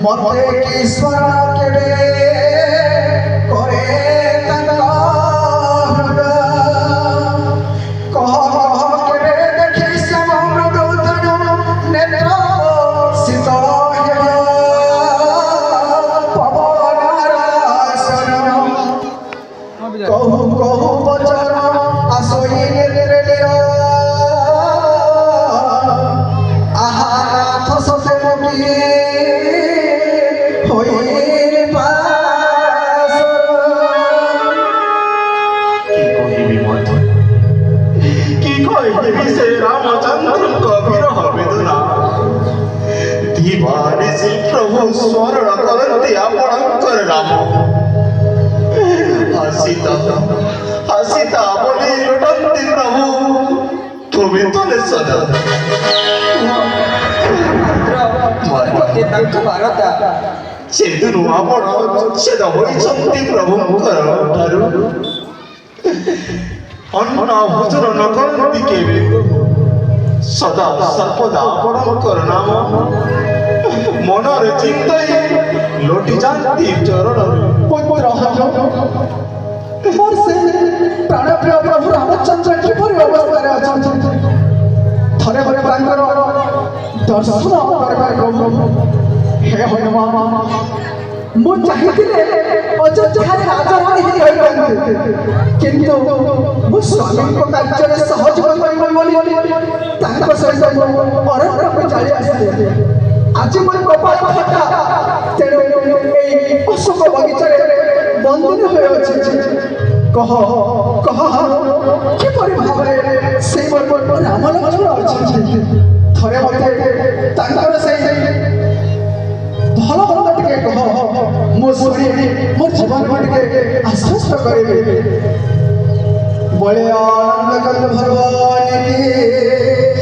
মতে কি স্মরণ কেবে করে কহ কহ কেবে দেখি শ্যাম মৃদুতন নেত্র শীতল পবনার আসন কহু কহু বচন আসই নেত্রে আহা নাথ সতে মুখী प्रभु स्मरण करते आपणकर नाम हसीता हसीता बोली लुटंती प्रभु तुम्हें तो ने सदा सेदुनु आपण छेद होइछंती प्रभुंकर ठारु अन्न भोजन न करती केबे सदा सर्वदा आपणकर नाम मनरे चिंताई लोटी जाती चरण पुत्र मोर से प्राणप्रिय प्रभु रामचंद्र किपरि अवस्था अछंती थरे थरे तांकर दर्शन करबा हे हनुमान मु चाहिथिले अयोध्या राजरानी होई होइबंते किंतु मु स्वामी को कार्य सहयोग करबा बोली तांको सहित अरण्य को चली आसे आज मोर कपाल फटा तेरे अशोक बगीचा बंधन हो कह कह किपरि भावे से मोर राम लक्ष्मण अछि थरे मते तांकर से भल भल टिके कह मो सुनी मोर जीवन को टिके आश्वस्त करिबे बोले आनंद कंद भगवान की